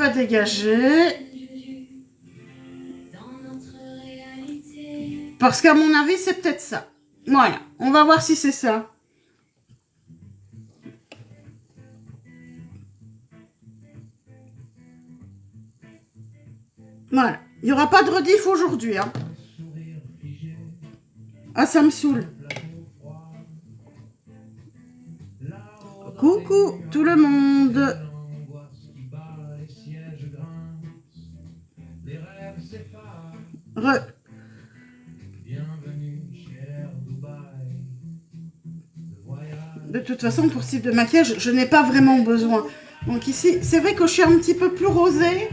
va dégager. Parce qu'à mon avis, c'est peut-être ça. Voilà, on va voir si c'est ça. Voilà, il n'y aura pas de rediff aujourd'hui. Hein. Ah, ça me saoule. Coucou tout le monde. De toute façon, pour ce type de maquillage, je n'ai pas vraiment besoin. Donc ici, c'est vrai que je suis un petit peu plus rosée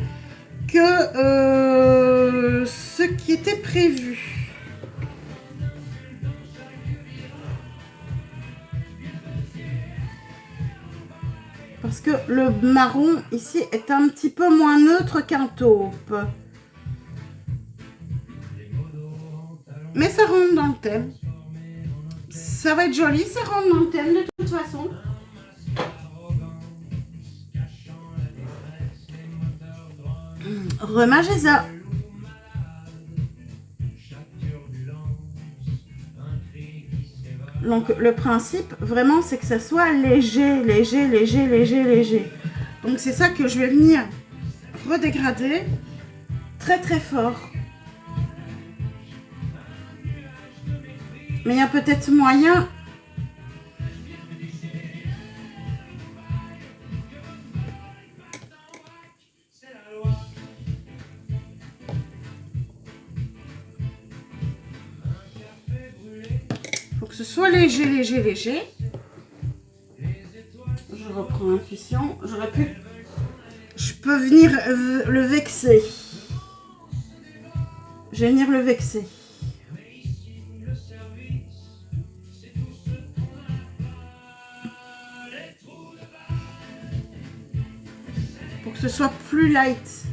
que ce qui était prévu. Parce que le marron ici est un petit peu moins neutre qu'un taupe. Mais ça rentre dans le thème. Ça va être joli, ça rentre dans le thème de toute façon. Remagez-ça. Donc le principe vraiment c'est que ça soit léger, léger, léger, léger, léger. Donc c'est ça que je vais venir redégrader très très fort. Mais il y a peut-être moyen. Faut que ce soit léger, léger, léger. Je reprends l'intuition. J'aurais pu. Je peux venir le vexer. Je vais venir le vexer. Pour que ce soit plus light.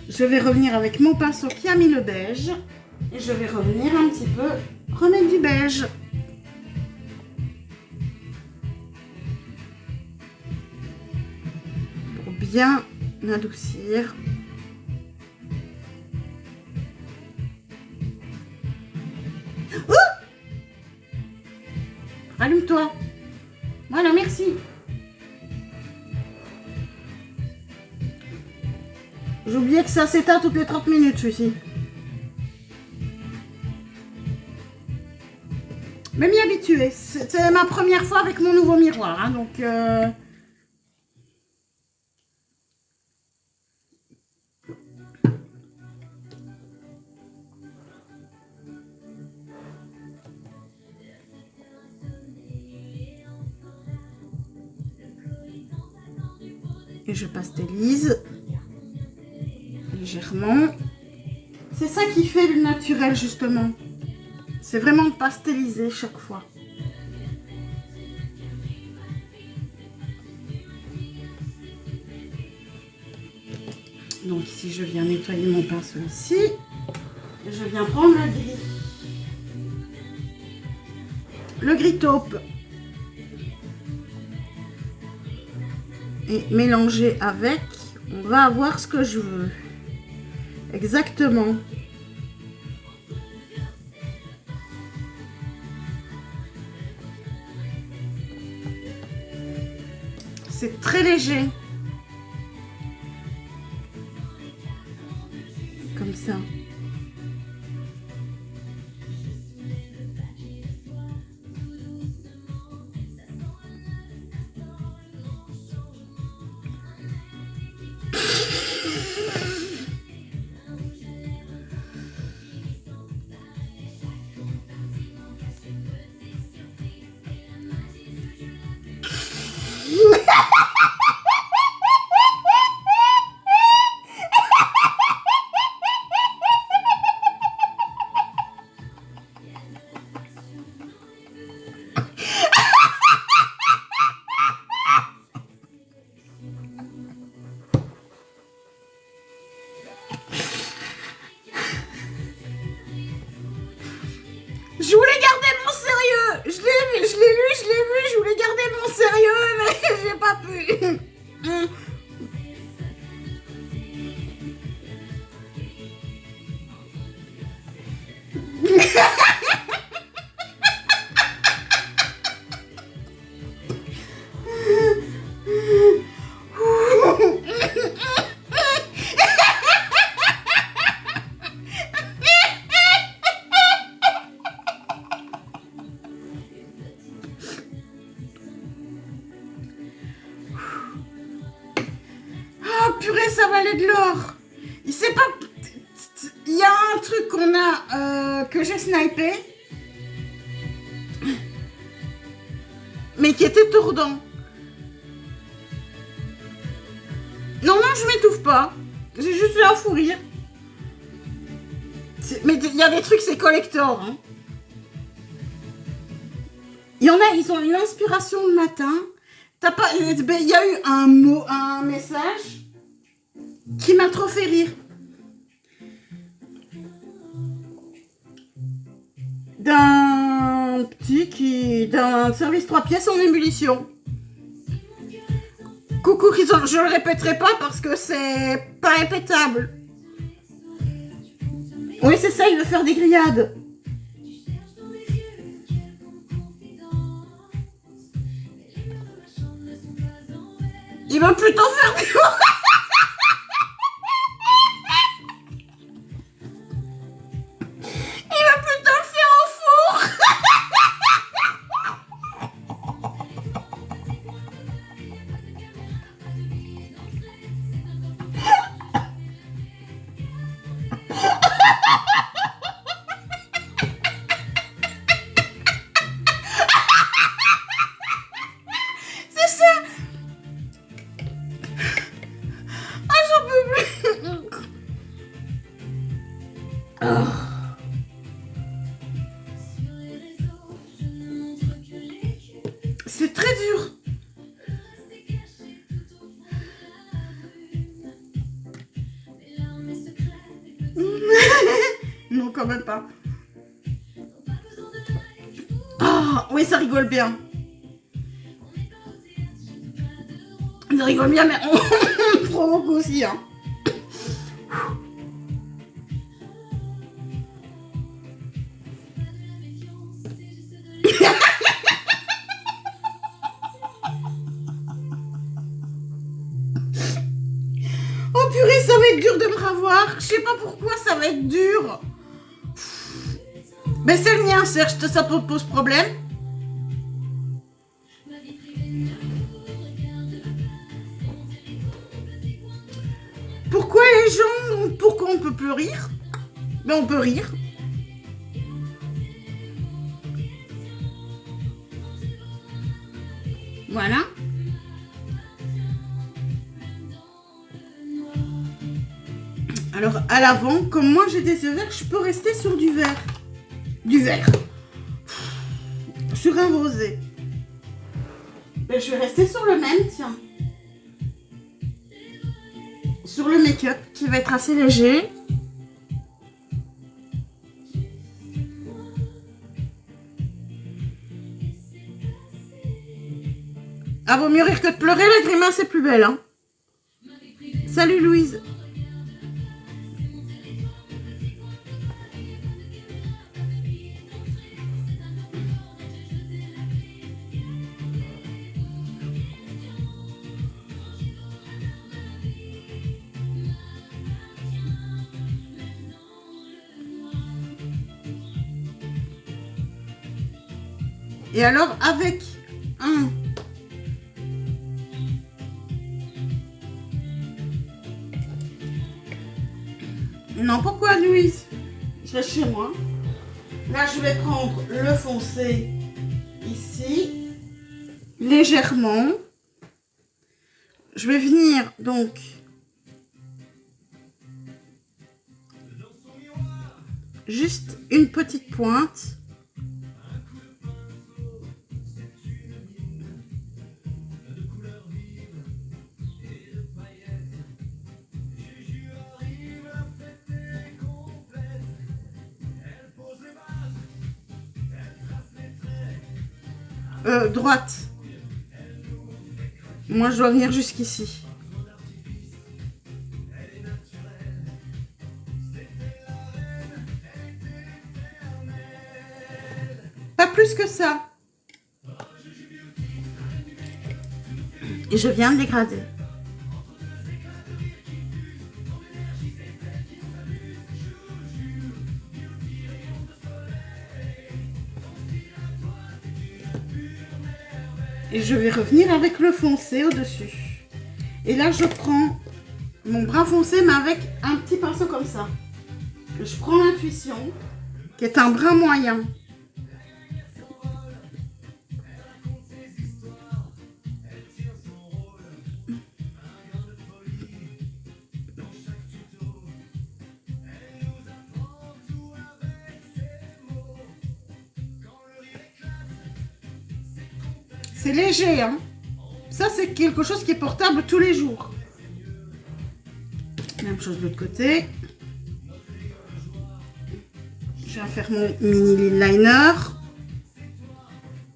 Je vais revenir avec mon pinceau qui a mis le beige. Et je vais revenir un petit peu, remettre du beige. Pour bien adoucir. Oh! Allume-toi. Voilà, merci. J'oubliais que ça s'éteint toutes les 30 minutes, celui-ci. Mais m'y habituer. C'était ma première fois avec mon nouveau miroir. Hein, donc... Et je pastélise. Légèrement. C'est ça qui fait le naturel justement. C'est vraiment de pastelliser chaque fois. Donc ici je viens nettoyer mon pinceau ici. Et je viens prendre le gris. Le gris taupe. Et mélanger avec, on va avoir ce que je veux. Exactement. C'est très léger. Comme ça. purée, ça valait de l'or. Il sait pas... Il y a un truc qu'on a... que j'ai snipé. Mais qui était tordant. Non, je m'étouffe pas. J'ai juste fait un fou rire. Mais il y a des trucs, c'est collector. Hein. Il y en a, ils ont une inspiration le matin. Il y a eu un message qui m'a trop fait rire. D'un service 3 pièces en ébullition. Coucou Chrysanthème, je le répéterai pas parce que c'est pas répétable. Oui, c'est ça, il veut faire des grillades. Il veut plutôt faire des... Il veut plutôt le faire au four. C'est très dur. Non, quand même pas. Ah, oui, ça rigole bien. Ça rigole bien, mais on provoque aussi, hein. Oh purée, ça va être dur de me revoir. Je sais pas pourquoi ça va être dur. Mais c'est le mien, Serge, ça pose problème. Pourquoi les gens... Pourquoi on peut plus rire? Ben on peut rire. Voilà. Alors, à l'avant, comme moi j'ai des yeux verts, je peux rester sur du vert. Du vert. Sur un rosé. Et je vais rester sur le même, tiens. Sur le make-up, qui va être assez léger. Ah, vaut mieux rire que de pleurer, la grimace est plus belle, hein. Salut Louise. Et alors, avec un... Non, pourquoi, Louise? Je reste chez moi. Là, je vais prendre le foncé ici, légèrement. Je vais venir, donc... Juste une petite pointe. Droite. Moi, je dois venir jusqu'ici. Pas plus que ça. Et je viens de dégrader. Et je vais revenir avec le foncé au-dessus. Et là, je prends mon brun foncé, mais avec un petit pinceau comme ça. Je prends l'intuition, qui est un brun moyen. C'est léger, hein. Ça, c'est quelque chose qui est portable tous les jours. Même chose de l'autre côté. Je vais faire mon mini liner.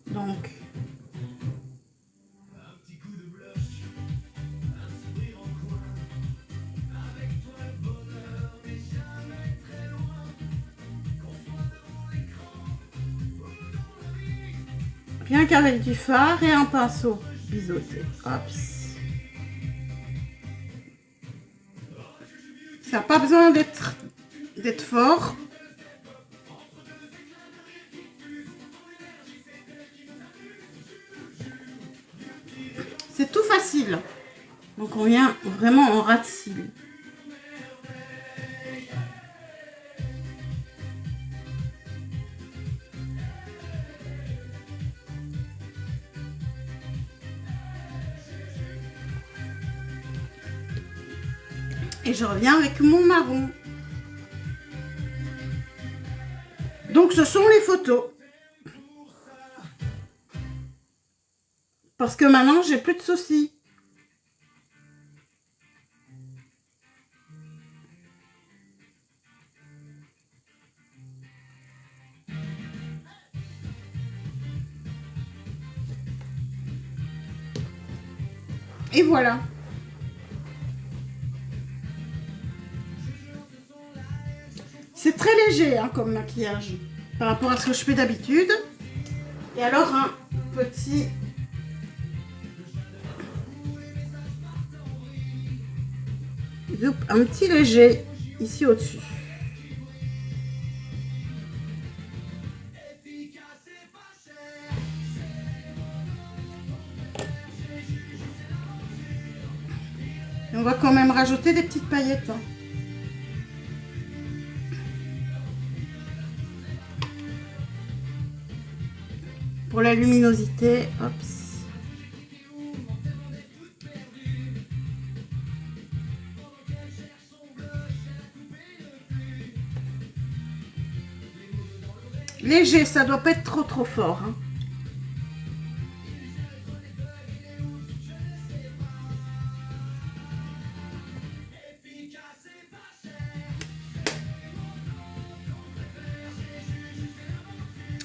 Donc, rien qu'avec du fard et un pinceau biseauté. Hop. Ça n'a pas besoin d'être fort. C'est tout facile. Donc on vient vraiment en ras de cils. Et je reviens avec mon marron. Donc ce sont les photos. Parce que maintenant, j'ai plus de soucis. Et voilà. C'est très léger hein, comme maquillage par rapport à ce que je fais d'habitude. Et alors un petit... un petit léger ici au-dessus. Et on va quand même rajouter des petites paillettes. Hein. Pour la luminosité, hop. Léger, ça doit pas être trop fort. Hein.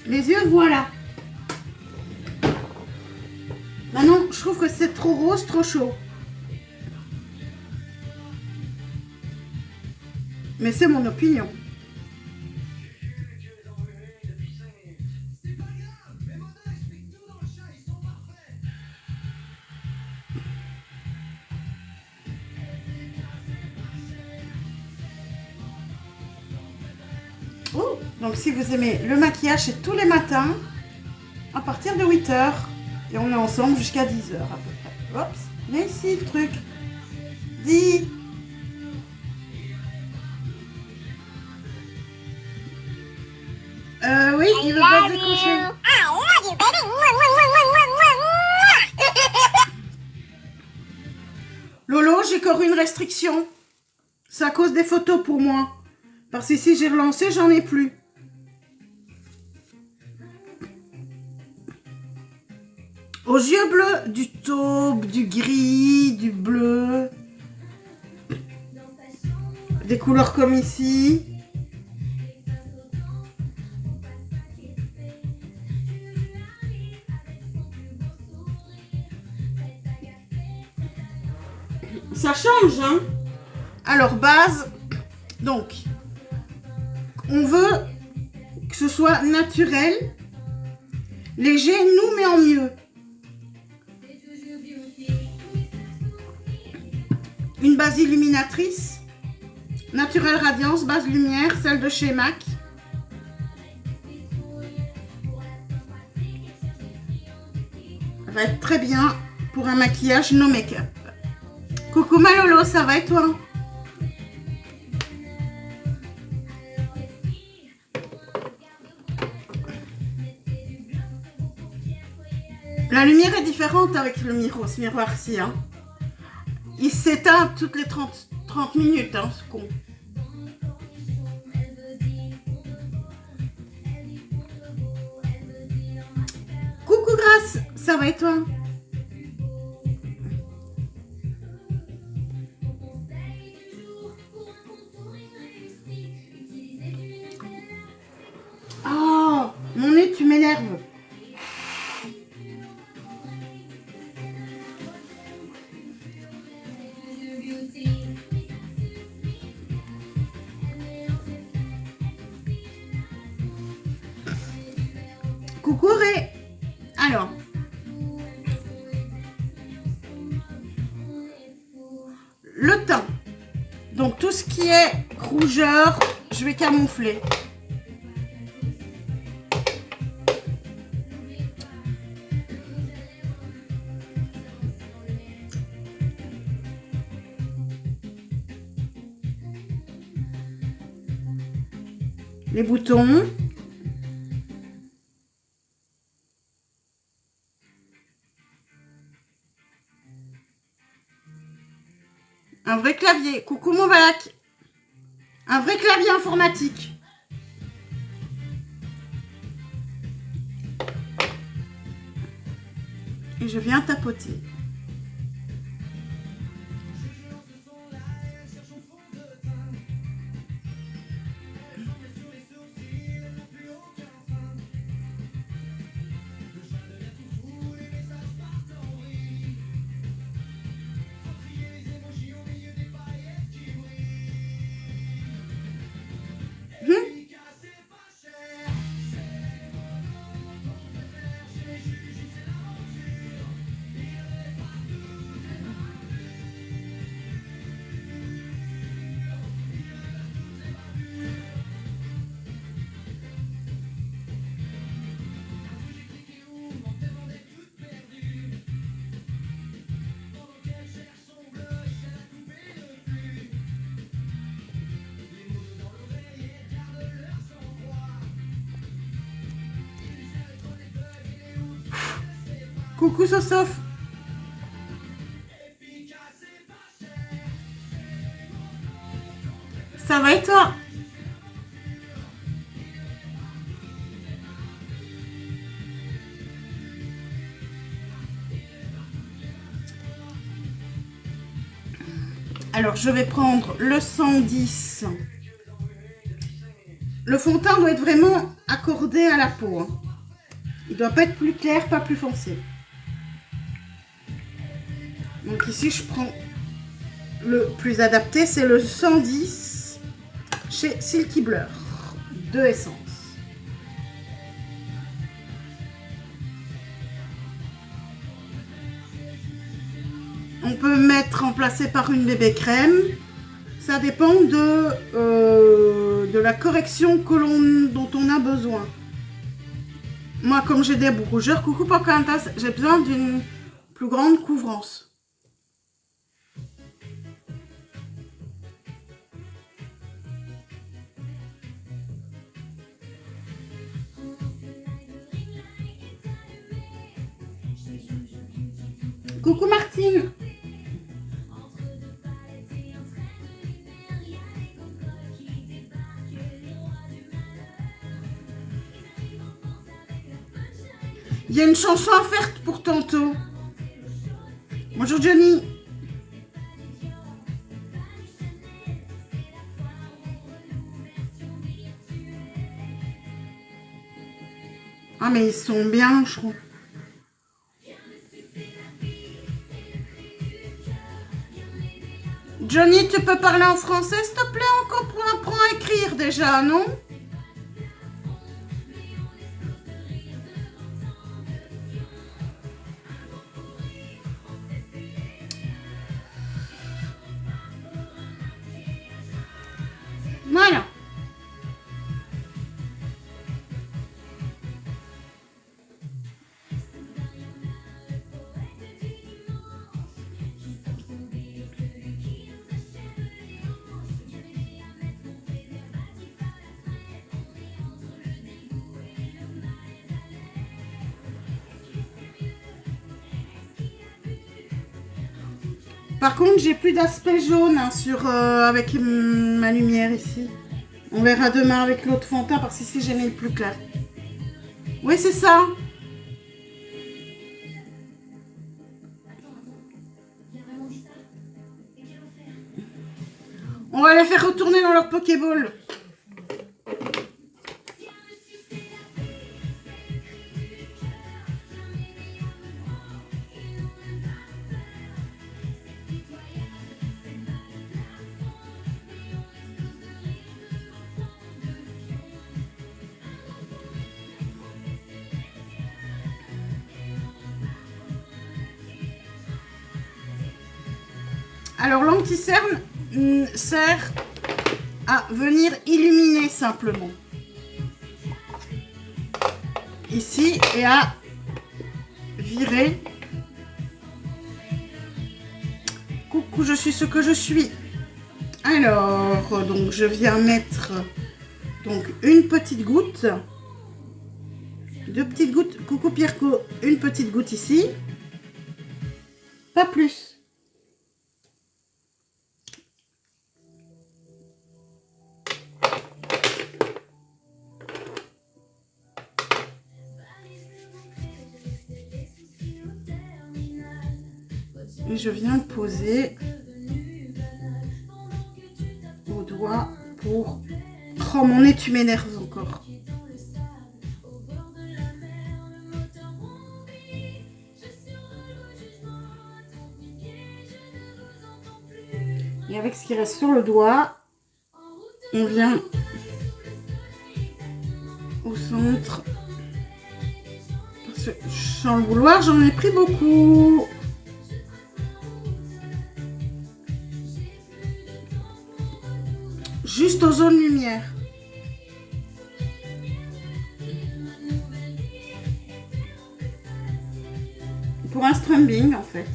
Les yeux, voilà. Maintenant, je trouve que c'est trop rose, trop chaud. Mais c'est mon opinion. Oh, donc si vous aimez le maquillage, c'est tous les matins à partir de 8 h. Et on est ensemble jusqu'à 10 h à peu près. Hop, viens ici le truc. Dis. Oui, il veut pas se décrocher. Lolo, j'ai encore une restriction. C'est à cause des photos pour moi. Parce que si j'ai relancé, j'en ai plus. Aux yeux bleus, du taupe, du gris, du bleu. Des couleurs comme ici. Ça change, hein. Alors, base, donc, on veut que ce soit naturel, léger, nous, mais en mieux. Une base illuminatrice, Naturelle Radiance, base lumière, celle de chez MAC. Ça va être très bien pour un maquillage no make-up. Coucou Malolo, ça va et toi? La lumière est différente avec le ce miroir-ci. Hein. Il s'éteint toutes les 30 minutes, hein, ce con. Coucou Grace, ça va et toi? Oh, mon nez, tu m'énerves. Coucou Ré. Alors. Le teint. Donc tout ce qui est rougeur, je vais camoufler. Les boutons. Un vrai clavier. Coucou mon Valak. Un vrai clavier informatique. Et je viens tapoter. Coucou Sosof. Ça va et toi? Alors je vais prendre le 110. Le fond de teint doit être vraiment accordé à la peau. Hein. Il doit pas être plus clair, pas plus foncé. Donc ici, je prends le plus adapté, c'est le 110 chez Silky Blur de Essence. On peut mettre remplacé par une bébé crème. Ça dépend de la correction dont on a besoin. Moi, comme j'ai des rougeurs, coucou Pocahontas, j'ai besoin d'une plus grande couvrance. Coucou Martine. Il y a une chanson à faire pour tantôt. Bonjour Johnny. Ah mais ils sont bien, je trouve. Johnny, tu peux parler en français, s'il te plaît? On apprend à écrire déjà, non? Voilà. Par contre, j'ai plus d'aspect jaune hein, avec ma lumière ici. On verra demain avec l'autre fond de teint parce qu'ici j'ai mis le plus clair. Oui, c'est ça. On va les faire retourner dans leur Pokéball. Alors l'anti-cerne sert à venir illuminer simplement. Ici et à virer. Coucou, je suis ce que je suis. Alors, donc je viens mettre donc une petite goutte. Deux petites gouttes. Coucou Pierco, une petite goutte ici. Pas plus. Et je viens le poser au doigt pour... Oh mon nez, tu m'énerves encore. Et avec ce qui reste sur le doigt, on vient au centre. Parce que sans le vouloir, j'en ai pris beaucoup. Juste aux zones lumière. Pour un strumbing en fait.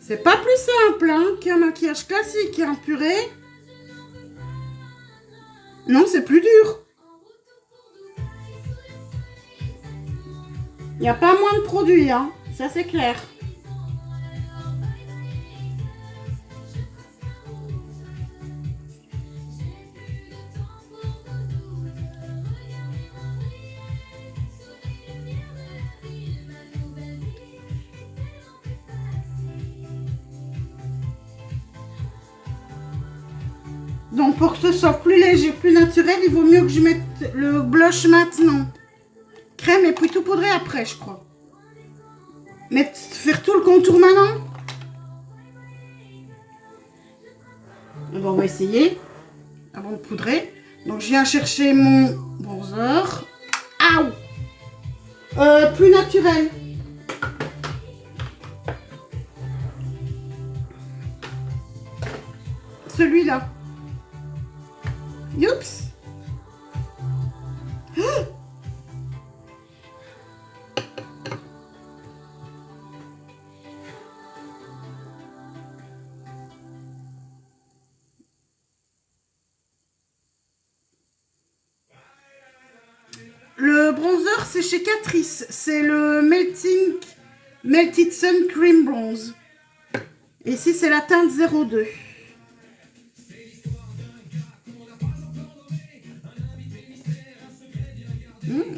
C'est pas plus simple hein, qu'un maquillage classique et un purée. Non, c'est plus dur. Il n'y a pas moins de produits, hein. Ça c'est clair. Donc pour que ce soit plus léger, plus naturel, il vaut mieux que je mette le blush maintenant. Crème et puis tout poudré après, je crois. Mais faire tout le contour maintenant. Bon, on va essayer avant de poudrer. Donc je viens chercher mon bronzer. Aouh, plus naturel. Celui-là. Youps. Le bronzer, c'est chez Catrice. C'est le Melted Sun Cream Bronze. Et ici, c'est la teinte 02.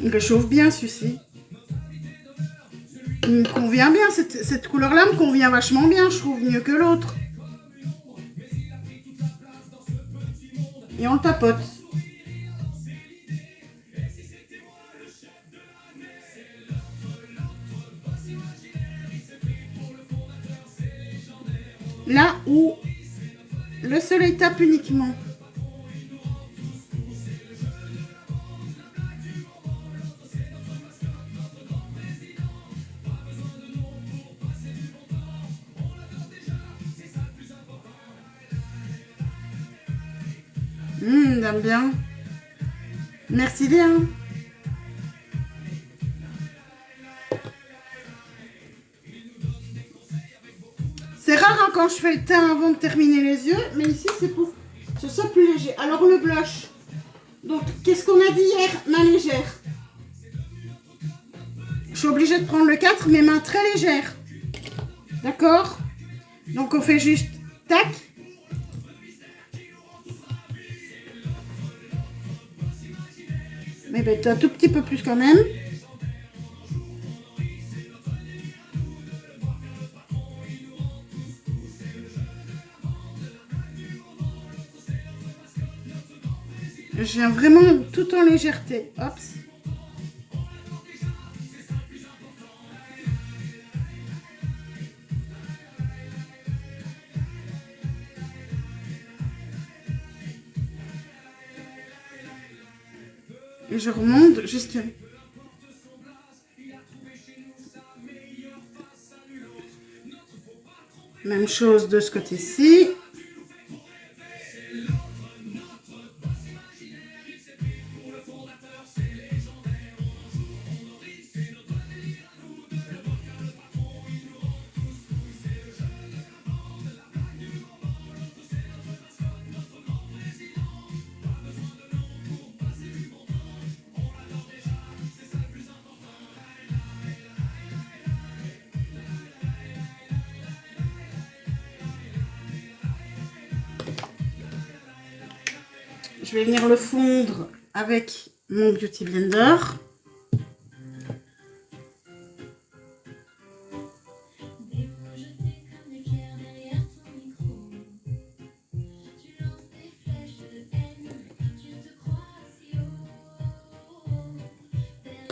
Il réchauffe bien celui-ci. Il me convient bien, cette couleur-là me convient vachement bien, je trouve, mieux que l'autre. Et on le tapote. Là où le soleil tape uniquement. J'aime bien. Merci Léa. C'est rare hein, quand je fais le teint avant de terminer les yeux, mais ici c'est pour que ce soit plus léger. Alors le blush. Donc qu'est-ce qu'on a dit hier? Main légère. Je suis obligée de prendre le 4, mais mains très légères. D'accord? Donc on fait juste tac. Mais ben, un tout petit peu plus quand même. Je viens vraiment tout en légèreté. Hop. Et je remonte jusqu'à... Même chose de ce côté-ci. Je vais venir le fondre avec mon Beauty Blender.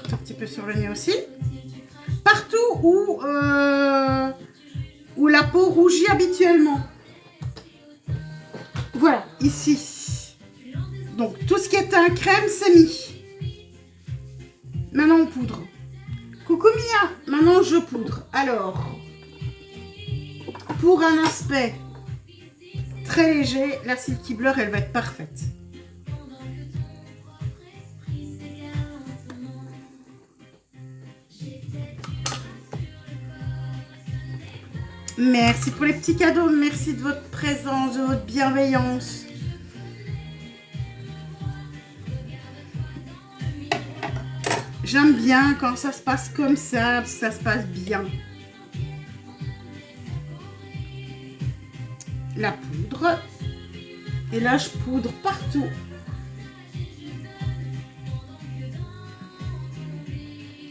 Un petit peu sur le nez aussi. Partout où la peau rougit habituellement. Voilà, ici. Donc, tout ce qui est un crème, c'est mis. Maintenant, on poudre. Coucou Mia, maintenant je poudre. Alors, pour un aspect très léger, la Silky Blur, elle va être parfaite. Merci pour les petits cadeaux, merci de votre présence, de votre bienveillance. J'aime bien quand ça se passe comme ça se passe bien. La poudre. Et là, je poudre partout.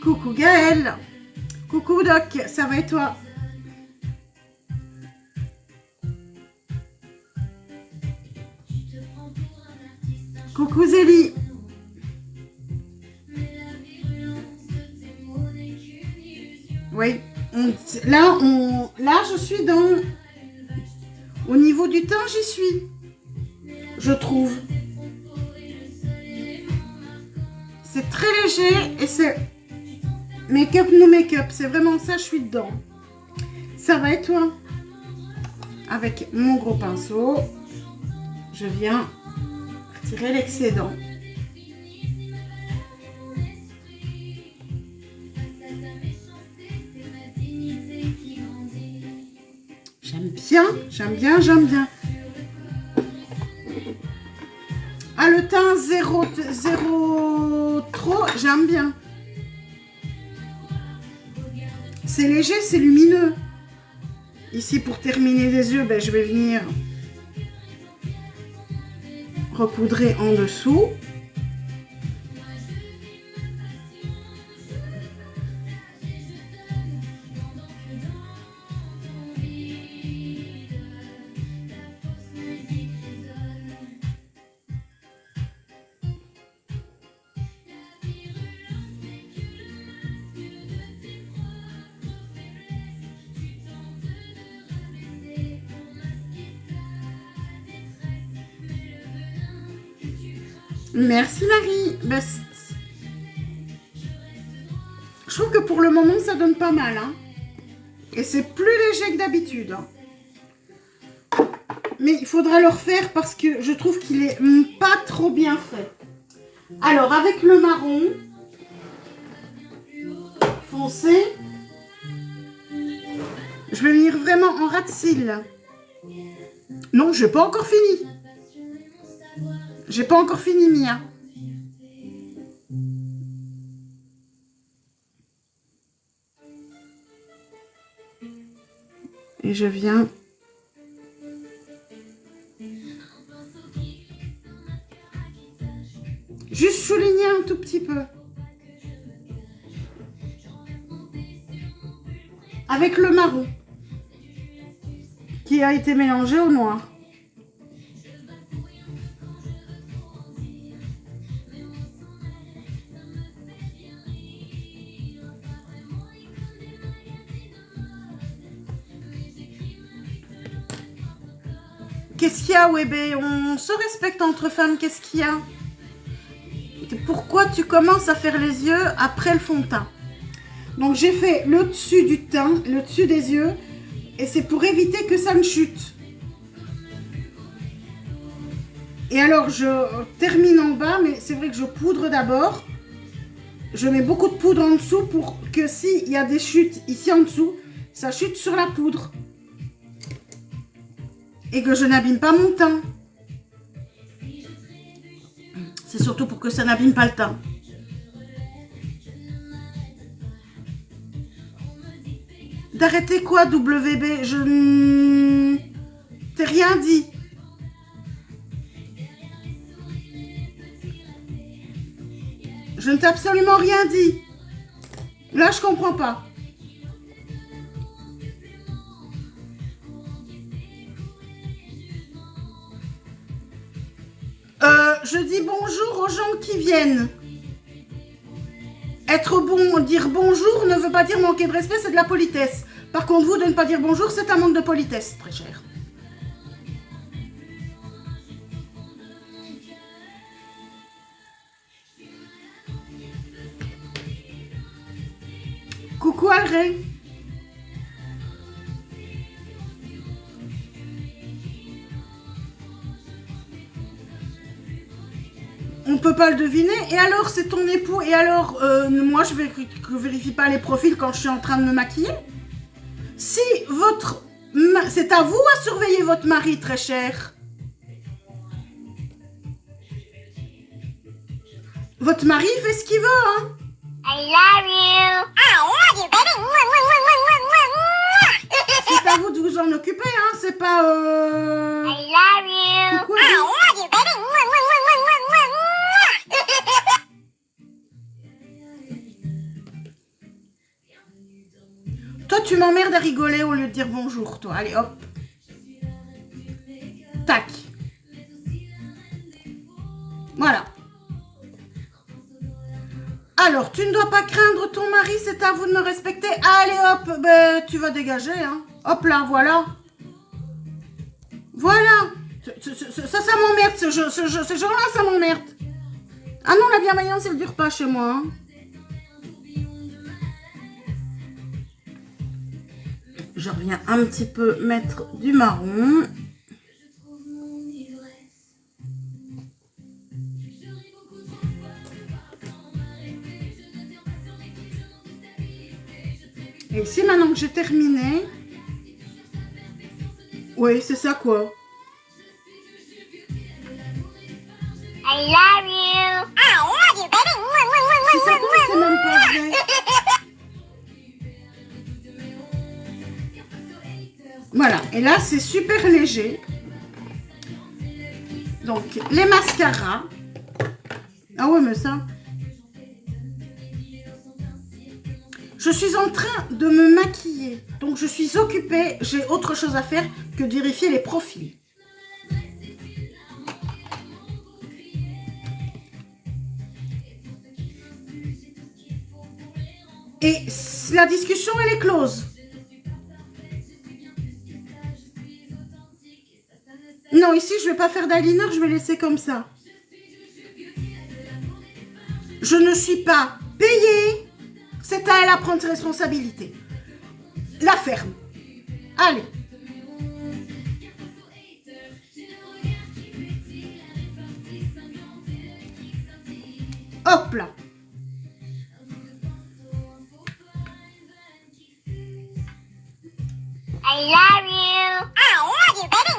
Coucou Gaëlle. Coucou Doc, ça va et toi? Coucou Zélie. Oui, là je suis dans... Au niveau du teint, j'y suis. Je trouve. C'est très léger et c'est make-up no make-up. C'est vraiment ça, je suis dedans. Ça va et toi? Avec mon gros pinceau, je viens retirer l'excédent. J'aime bien. Ah, le teint zéro trop, j'aime bien. C'est léger, c'est lumineux. Ici, pour terminer les yeux, ben, je vais venir recoudrer en dessous. Merci Marie. Ben, je trouve que pour le moment, ça donne pas mal. Hein. Et c'est plus léger que d'habitude. Hein. Mais il faudra le refaire parce que je trouve qu'il est pas trop bien fait. Alors, avec le marron foncé, je vais venir vraiment en ras de cils. Non, j'ai pas encore fini. J'ai pas encore fini, Mia. Et je viens juste souligner un tout petit peu. Avec le marron qui a été mélangé au noir. Qu'est-ce qu'il y a, Wébé? On se respecte entre femmes, qu'est-ce qu'il y a? Pourquoi tu commences à faire les yeux après le fond de teint? Donc j'ai fait le dessus du teint, le dessus des yeux, et c'est pour éviter que ça ne chute. Et alors je termine en bas, mais c'est vrai que je poudre d'abord. Je mets beaucoup de poudre en dessous pour que s'il y a des chutes ici en dessous, ça chute sur la poudre. Et que je n'abîme pas mon teint. C'est surtout pour que ça n'abîme pas le teint. D'arrêter quoi, WB? Je ne t'ai rien dit. Je ne t'ai absolument rien dit. Là, je comprends pas. Je dis bonjour aux gens qui viennent. Être bon, dire bonjour ne veut pas dire manquer de respect, c'est de la politesse. Par contre, vous, de ne pas dire bonjour, c'est un manque de politesse, très cher. Coucou Alré. On peut pas le deviner. Et alors, c'est ton époux. Et alors, moi, je vérifie pas les profils quand je suis en train de me maquiller. Si votre... C'est à vous à surveiller votre mari, très cher. Votre mari fait ce qu'il veut, hein. I love you. I love you, baby. C'est à vous de vous en occuper, hein. C'est pas... I love you. Coucou, I love you, baby. Toi, tu m'emmerdes à rigoler au lieu de dire bonjour, toi. Allez, hop. Tac. Voilà. Alors, tu ne dois pas craindre ton mari, c'est à vous de me respecter. Allez, hop, ben, tu vas dégager, hein. Hop là, voilà. Voilà. Ça m'emmerde, ce genre-là, ça m'emmerde. Ah non, la bienveillance, elle dure pas chez moi, hein. Je reviens un petit peu mettre du marron. Et ici, maintenant que j'ai terminé... Oui, c'est ça, quoi. I love you. I love you, baby. Si ça tombe, c'est même pas vrai. Voilà, et là, c'est super léger. Donc, les mascaras. Ah ouais, mais ça... Je suis en train de me maquiller. Donc, je suis occupée. J'ai autre chose à faire que de vérifier les profils. Et la discussion, elle est close. Non, ici, je ne vais pas faire d'eyeliner, je vais laisser comme ça. Je ne suis pas payée. C'est à elle à prendre ses responsabilités. La ferme. Allez. Hop là. I love you. I love you, baby.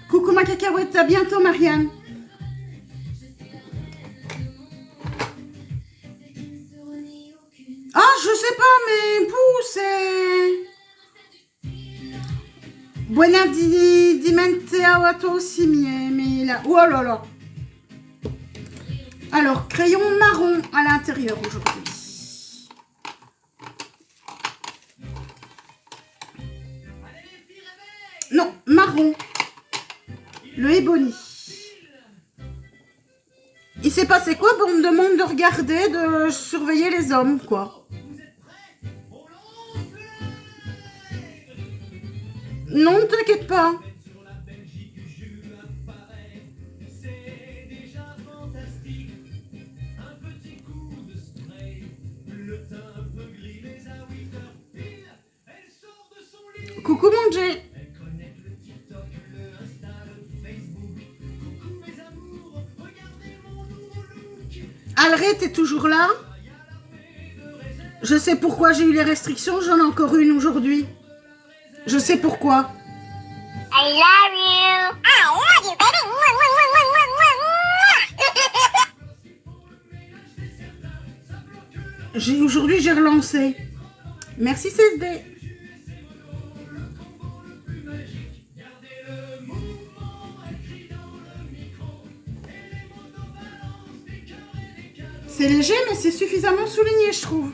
Coucou ma cacahuète, à bientôt Marianne. Ah, je sais pas, mais c'est... Buena dimente a toi aussi, mais là... Oh là là. Alors, crayon marron à l'intérieur aujourd'hui. Non, marron. Le Ebony. Il s'est passé quoi? Bon, on me demande de regarder, de surveiller les hommes, quoi. Non, ne t'inquiète pas. Coucou mon Jay. Alré, t'es toujours là? Je sais pourquoi j'ai eu les restrictions, j'en ai encore une aujourd'hui. Je sais pourquoi. I love you. I love you, baby. Aujourd'hui, j'ai relancé. Merci CSD. C'est léger, mais c'est suffisamment souligné, je trouve.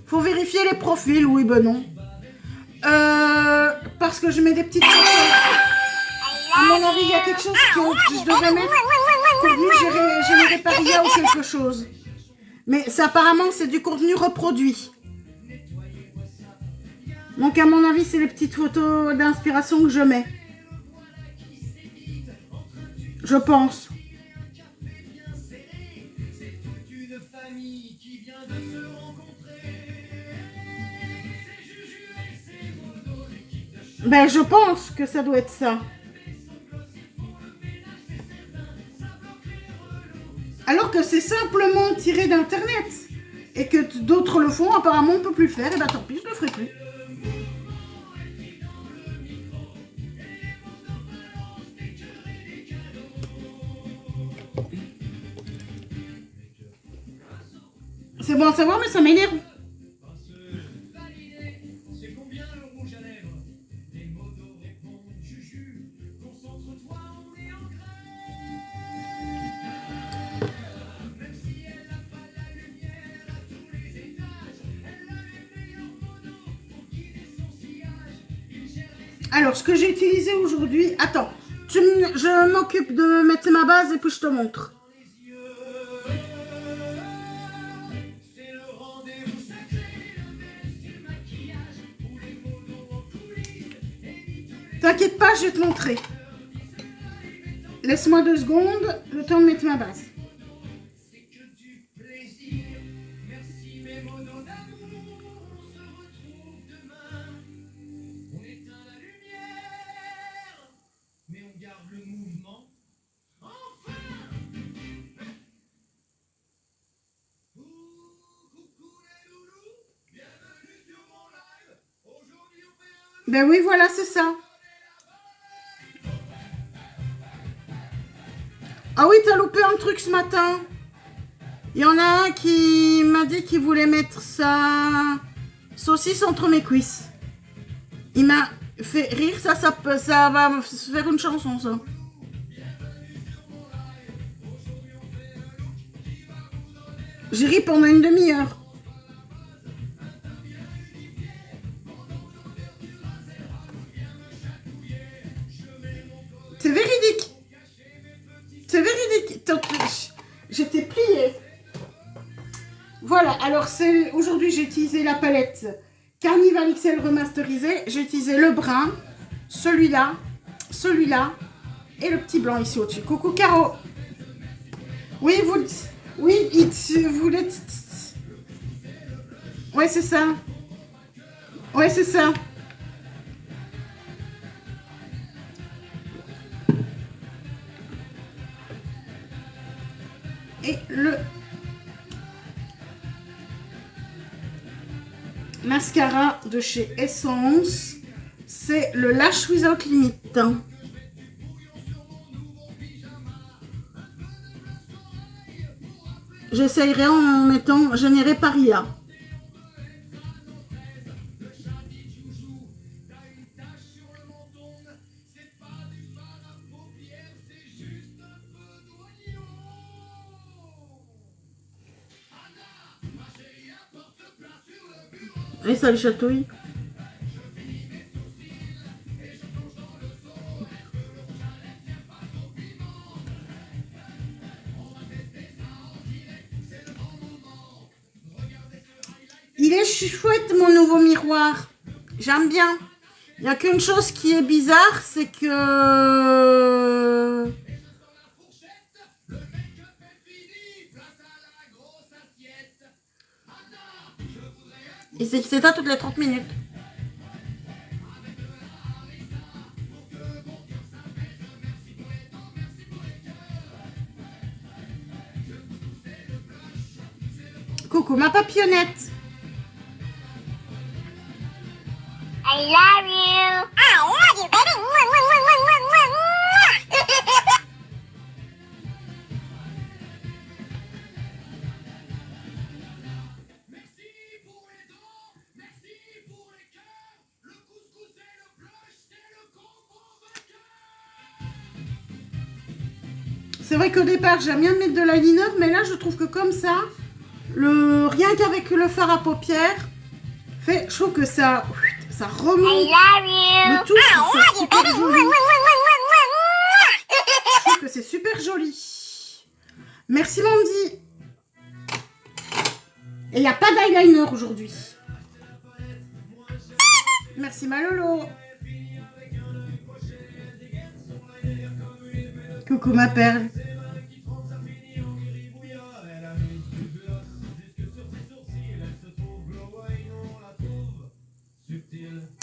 Faut vérifier les profils, oui, ben non. Parce que je mets des petites photos. À mon avis, il y a quelque chose que je devrais mettre. Contenu généré par IA ou quelque chose. Mais ça, apparemment, c'est du contenu reproduit. Donc, à mon avis, c'est les petites photos d'inspiration que je mets. Je pense. Ben, je pense que ça doit être ça. Alors que c'est simplement tiré d'internet. Et que d'autres le font, apparemment on ne peut plus le faire. Et ben tant pis, je ne le ferai plus. C'est bon à savoir, mais ça m'énerve. Alors, ce que j'ai utilisé aujourd'hui... Attends, je m'occupe de mettre ma base et puis je te montre. T'inquiète pas, je vais te montrer. Laisse-moi 2 secondes, le temps de mettre ma base. Ben oui, voilà, c'est ça. Ah oui, t'as loupé un truc ce matin. Il y en a un qui m'a dit qu'il voulait mettre sa saucisse entre mes cuisses. Il m'a fait rire, ça va me faire une chanson, ça. J'ai ri pendant une demi-heure. C'est véridique. C'est véridique. J'étais pliée. Voilà, alors aujourd'hui j'ai utilisé la palette Carnival XL remasterisée. J'ai utilisé le brun, celui-là et le petit blanc ici au-dessus. Coucou Caro. Oui, vous voulez... Ouais, c'est ça. Ouais, c'est ça. Et le mascara de chez Essence, c'est le Lash Without Limit. J'essayerai en mettant, je n'irai pas Ria. Et ça le chatouille. Il est chouette mon nouveau miroir. J'aime bien. Il n'y a qu'une chose qui est bizarre, c'est que... il s'éteint toutes les 30 minutes. Coucou ma papillonnette. I love you. I love you, baby. C'est vrai qu'au départ, j'aime bien mettre de l'eyeliner, mais là, je trouve que comme ça, rien qu'avec le fard à paupières, je trouve que ça remonte. I love you. Le tout, I love you, super baby. joli. Je trouve que c'est super joli. Merci Mandy. Et il n'y a pas d'eyeliner aujourd'hui. Merci Malolo. Coucou ma perle.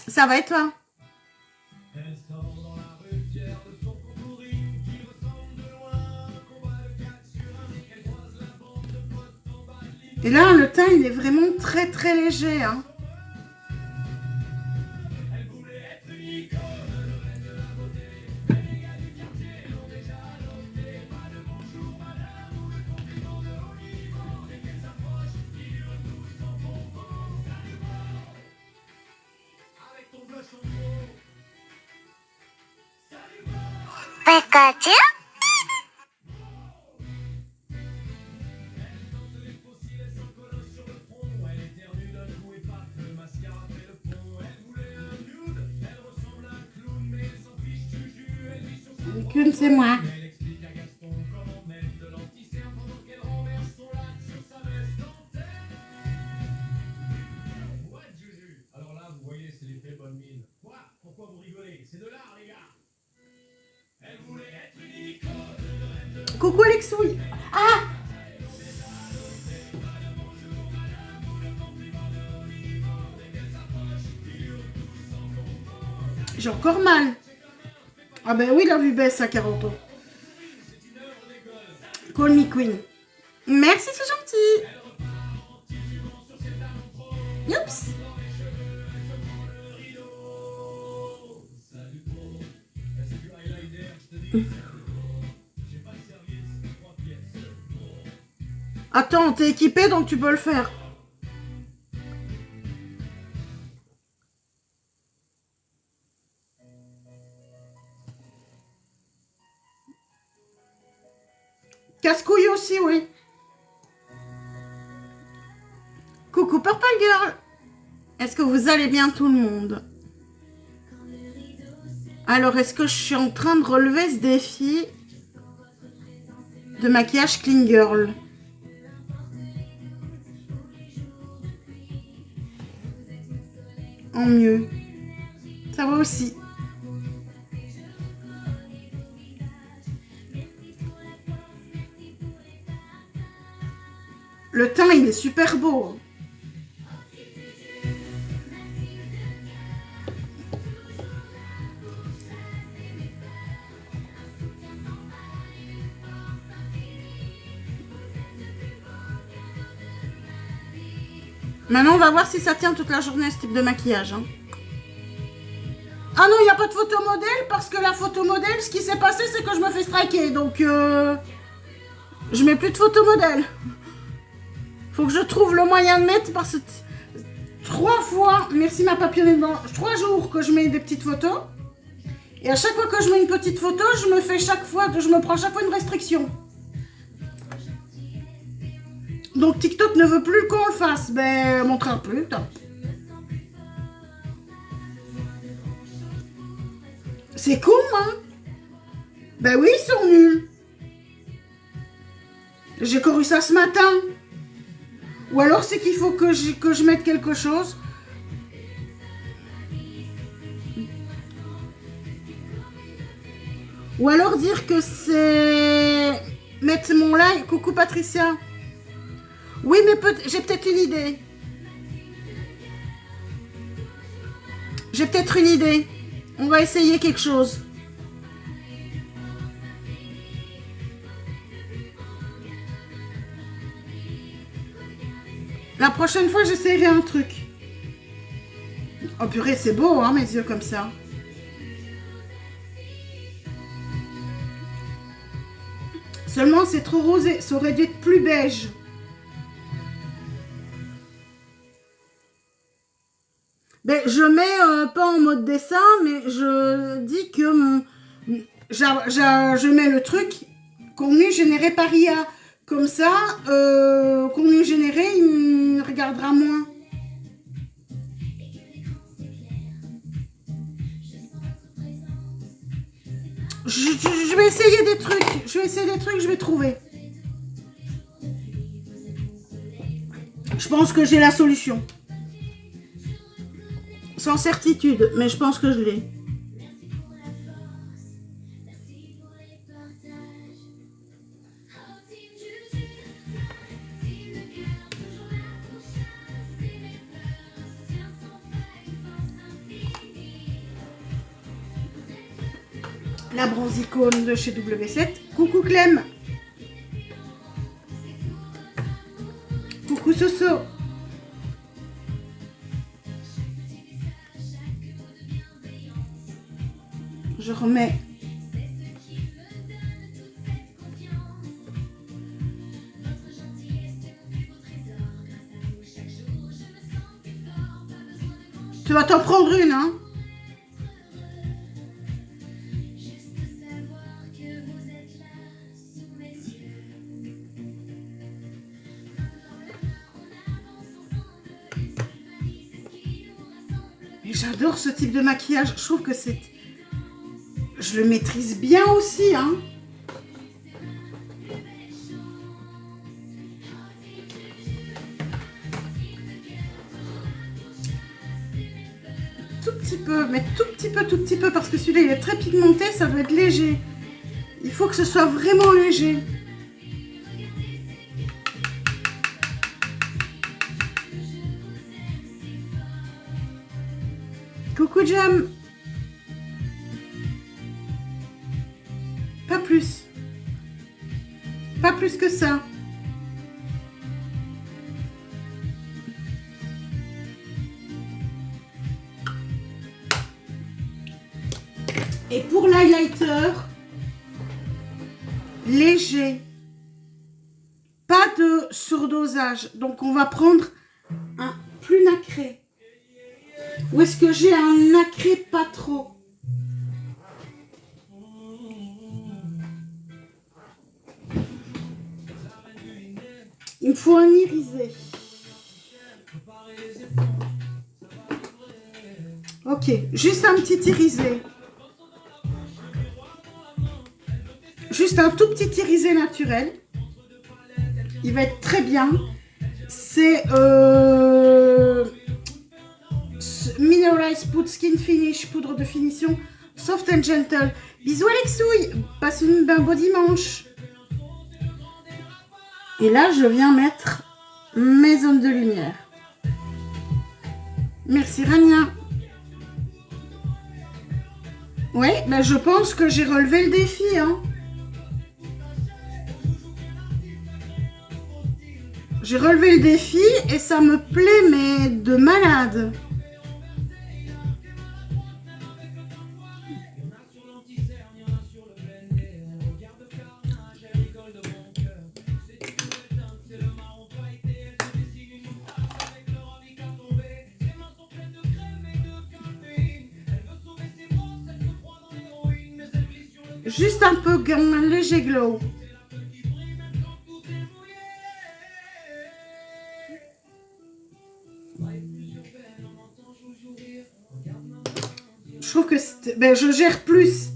Ça va et toi? Et là, le teint, il est vraiment très très léger. Hein. Pikachu? Que c'est moi. Alors là, vous voyez, c'est l'effet bonne mine. Quoi? Pourquoi vous rigolez? C'est de l'art, les gars. Elle voulait être une icône. Coucou Alexouille. Ah! J'ai encore mal. Ah ben oui, la vue baisse à 40 ans. Call me queen. Merci, c'est gentil. Oups. Attends, t'es équipé donc tu peux le faire. Casse-couille aussi, oui. Coucou Purple Girl. Est-ce que vous allez bien tout le monde? Alors, est-ce que je suis en train de relever ce défi de maquillage Clean Girl? En mieux. Ça va aussi. Le teint, il est super beau. Maintenant, on va voir si ça tient toute la journée, ce type de maquillage. Hein. Ah non, il n'y a pas de photo modèle, parce que la photo modèle, ce qui s'est passé, c'est que je me fais striker. Donc, je mets plus de photo modèle. Faut que je trouve le moyen de mettre, parce que 3 fois, merci ma papillonnette blanche, 3 jours que je mets des petites photos. Et à chaque fois que je mets une petite photo, je me prends chaque fois une restriction. Donc TikTok ne veut plus qu'on le fasse. Ben, montrera plus, top. C'est con, hein? Ben oui, ils sont nuls. J'ai couru ça ce matin. Ou alors c'est qu'il faut que je mette quelque chose. Ou alors dire que c'est... Mettre mon like. Coucou Patricia. Oui, mais j'ai peut-être une idée. J'ai peut-être une idée. On va essayer quelque chose. La prochaine fois, j'essaierai un truc. Oh purée, c'est beau, hein, mes yeux comme ça. Seulement, c'est trop rosé. Ça aurait dû être plus beige. Ben, je mets pas en mode dessin, mais je dis que je mets le truc contenu généré par IA. Comme ça, contenu généré, il me regardera moins. Je vais essayer des trucs. Je vais trouver. Je pense que j'ai la solution. Sans certitude, mais je pense que je l'ai. La bronzicone de chez W7. Coucou Clem. Coucou Soso. Je remets. Tu vas t'en prendre une, hein? Et j'adore ce type de maquillage. Je trouve que c'est... Je le maîtrise bien aussi, hein. Tout petit peu, mais tout petit peu, parce que celui-là, il est très pigmenté, ça doit être léger. Il faut que ce soit vraiment léger. Coucou Jam. Pas plus. Pas plus que ça. Et pour l'highlighter, léger. Pas de surdosage. Donc on va prendre un plus nacré. Ou est-ce que j'ai un nacré pas trop? Il me faut un irisé. Ok, juste un petit irisé. Juste un tout petit irisé naturel. Il va être très bien. C'est Mineralized Poudre Skin Finish, poudre de finition Soft and Gentle. Bisous Alexouille, passe un beau dimanche. Et là, je viens mettre mes zones de lumière. Merci Rania. Ouais, ben je pense que j'ai relevé le défi, hein. J'ai relevé le défi et ça me plaît, mais de malade. Juste un peu, un léger glow. Je trouve que je gère plus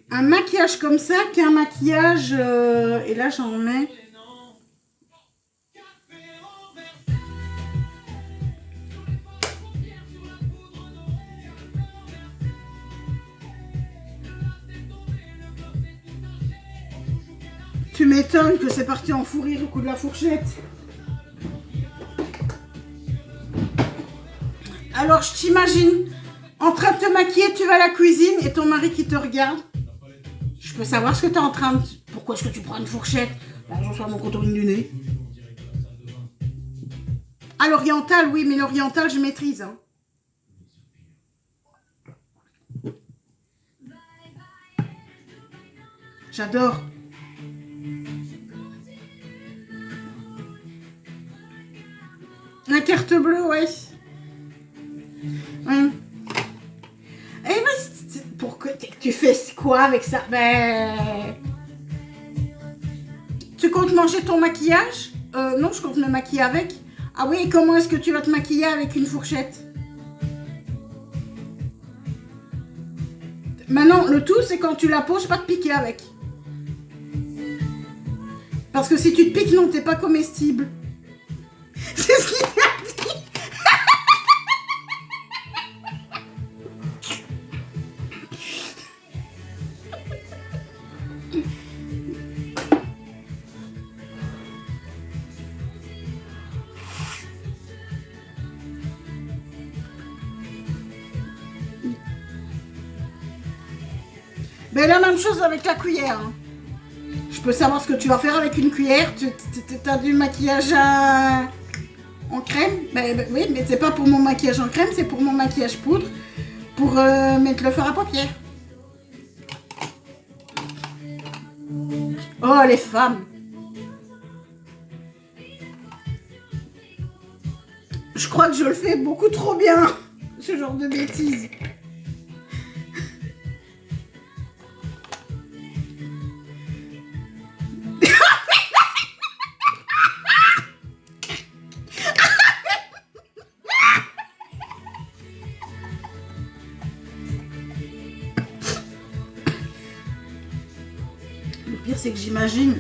un maquillage comme ça qu'un maquillage... et là, j'en mets... Tu m'étonnes que c'est parti en fou rire au coup de la fourchette. Alors, je t'imagine en train de te maquiller, tu vas à la cuisine et ton mari qui te regarde. Je peux savoir ce que tu es en train de... Pourquoi est-ce que tu prends une fourchette? J'en fais mon contouring du nez. À l'oriental, oui, mais l'oriental, je maîtrise. Hein. J'adore. La carte bleue, ouais. Ouais. Et mais pourquoi tu fais quoi avec ça? Tu comptes manger ton maquillage? Non, je compte me maquiller avec. Ah oui, et comment est-ce que tu vas te maquiller avec une fourchette? Maintenant, le tout, c'est quand tu la poses, pas te piquer avec. Parce que si tu te piques, non, t'es pas comestible. C'est ce qu'il a dit. Ben, la même chose avec la cuillère. Hein. Je peux savoir ce que tu vas faire avec une cuillère. Tu as du maquillage en crème. Oui, mais c'est pas pour mon maquillage en crème, c'est pour mon maquillage poudre. Pour mettre le fard à paupières. Oh, les femmes. Je crois que je le fais beaucoup trop bien, ce genre de bêtises. Le pire, c'est que j'imagine...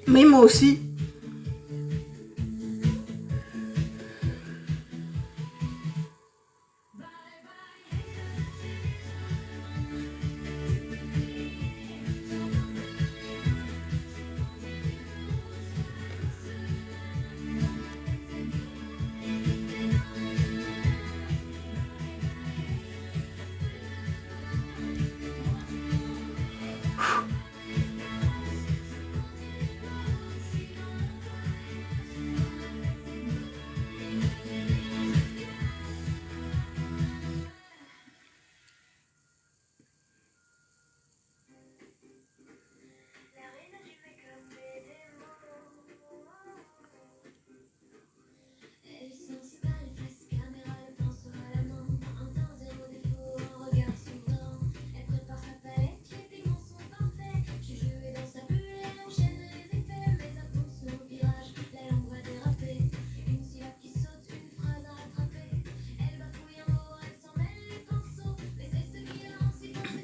Mais moi aussi.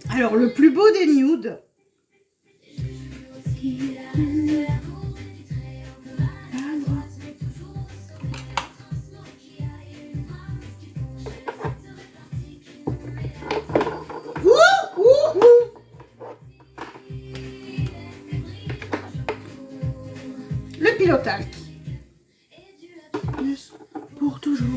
Alors, le plus beau des nudes. Le pilotalc. Pour toujours.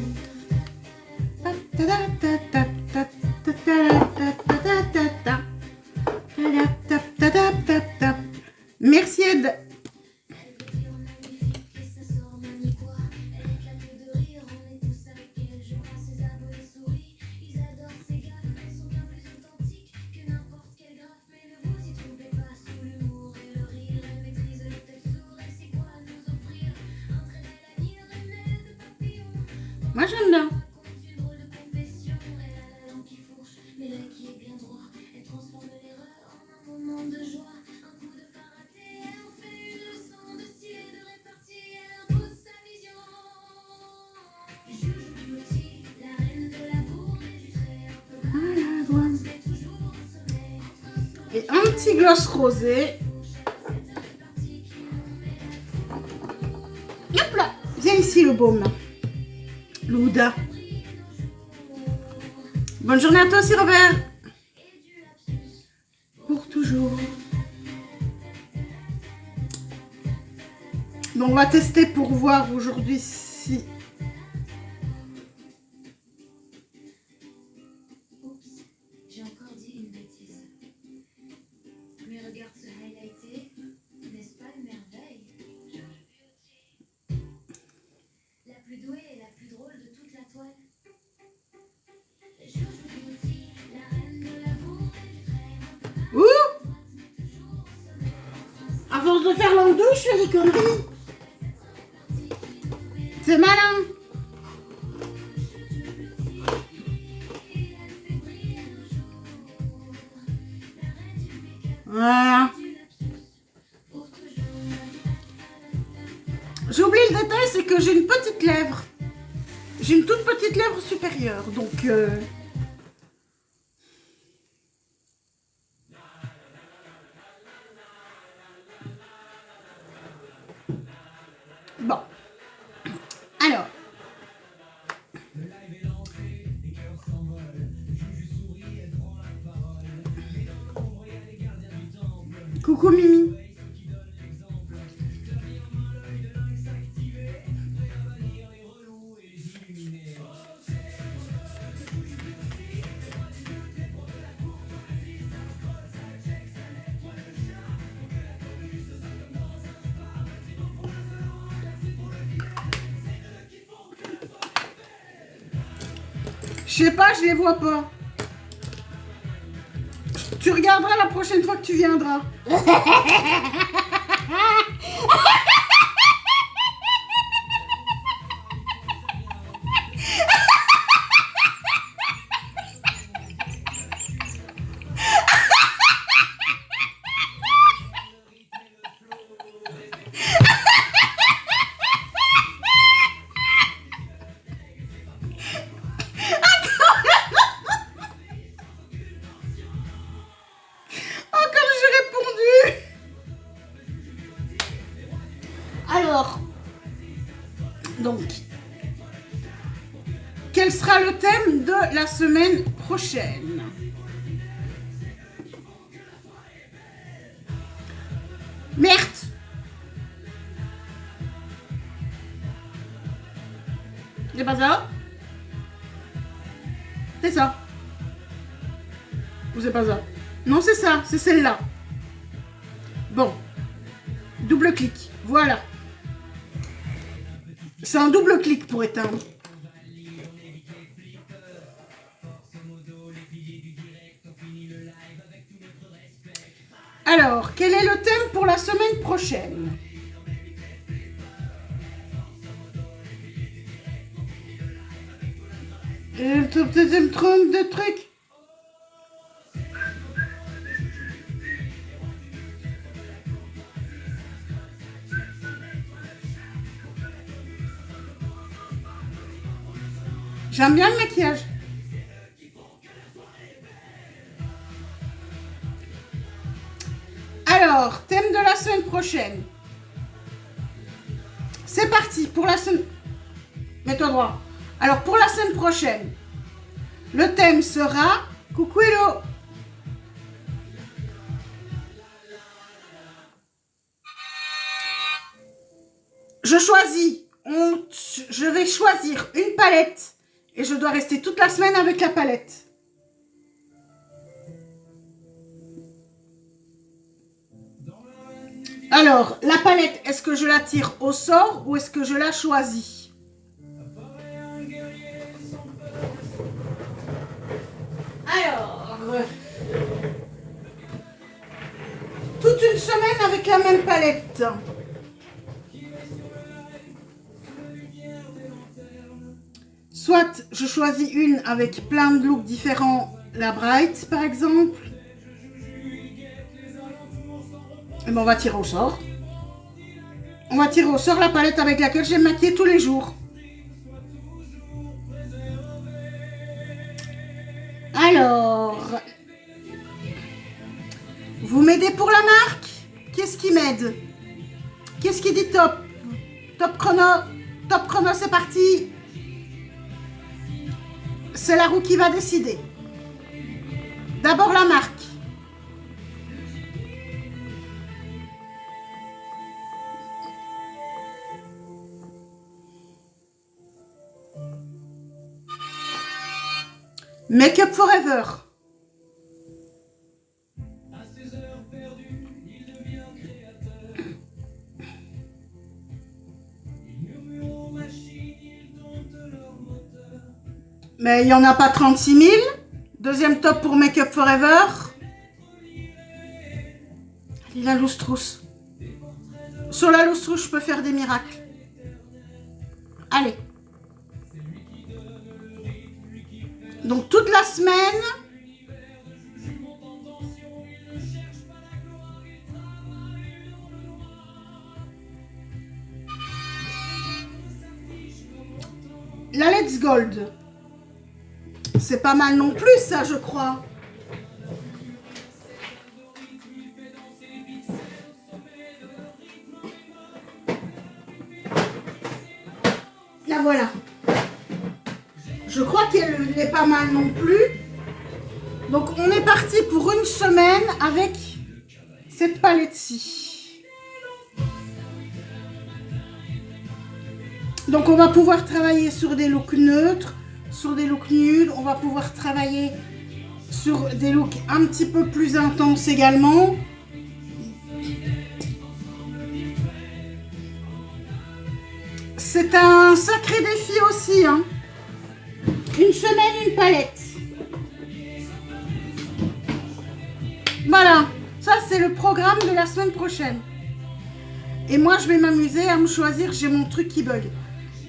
Merci Ed. Moi j'aime bien. Et un petit gloss rosé. Hop là, viens ici le baume. Louda. Bonne journée à toi aussi Robert. Pour toujours. Donc on va tester pour voir aujourd'hui si... J'ai encore dit une bêtise. Mais regarde ce highlighté, n'est-ce pas une merveille? La plus douée et la plus drôle de toute la toile. Jojo Beauty, la reine de l'amour et du trait. Ouh! À force de faire langue douce, je fais des conneries. C'est malin. Voilà. J'ai oublié le détail, c'est que j'ai une petite lèvre. J'ai une toute petite lèvre supérieure, donc... Bon. Alors. Coucou Mimi. Je sais pas, je les vois pas. Tu regarderas la prochaine fois que tu viendras. Alors, donc, quel sera le thème de la semaine prochaine? Merde! C'est pas ça? C'est ça. Ou c'est pas ça? Non, c'est ça, c'est celle-là. Bon. Double clic. Voilà. C'est un double clic pour éteindre. Alors, quel est le thème pour la semaine prochaine? Le deuxième trône de trucs. J'aime bien le maquillage. Alors, thème de la semaine prochaine. C'est parti pour la semaine... Mets-toi droit. Alors, pour la semaine prochaine, le thème sera... Coucou Hello. je choisis. Je vais choisir une palette et je dois rester toute la semaine avec la palette. Alors, la palette, est-ce que je la tire au sort ou est-ce que je la choisis? Alors, toute une semaine avec la même palette. Soit je choisis une avec plein de looks différents, la Bright par exemple. Et ben on va tirer au sort. On va tirer au sort la palette avec laquelle je vais me maquiller tous les jours. Alors, vous m'aidez pour la marque? Qu'est-ce qui m'aide? Qu'est-ce qui dit top? Top chrono. Top chrono, c'est parti. C'est la roue qui va décider. D'abord la marque. Make Up Forever. Mais il n'y en a pas 36 000. Deuxième top pour Make Up Forever. Allez, la loose trousse. Sur la loose trousse, je peux faire des miracles. Allez. Donc toute la semaine, la Let's Gold, c'est pas mal non plus ça je crois. La voilà. Je crois qu'elle n'est pas mal non plus. Donc on est parti pour une semaine avec cette palette-ci. Donc on va pouvoir travailler sur des looks neutres, sur des looks nudes. On va pouvoir travailler sur des looks un petit peu plus intenses également. C'est un sacré défi aussi, hein. Une semaine, une palette. Voilà, ça c'est le programme de la semaine prochaine. Et moi je vais m'amuser à me choisir, j'ai mon truc qui bug.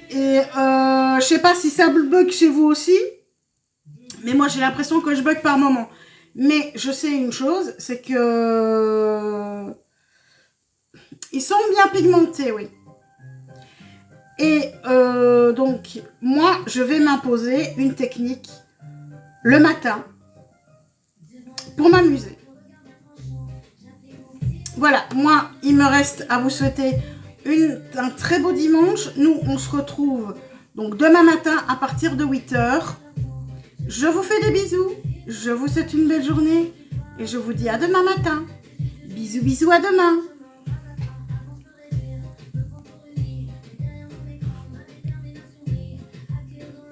Et je sais pas si ça bug chez vous aussi, mais moi j'ai l'impression que je bug par moment. Mais je sais une chose, c'est que ils sont bien pigmentés, oui. Et donc, moi, je vais m'imposer une technique le matin pour m'amuser. Voilà, moi, il me reste à vous souhaiter un très beau dimanche. Nous, on se retrouve donc demain matin à partir de 8 h. Je vous fais des bisous. Je vous souhaite une belle journée et je vous dis à demain matin. Bisous, bisous, à demain.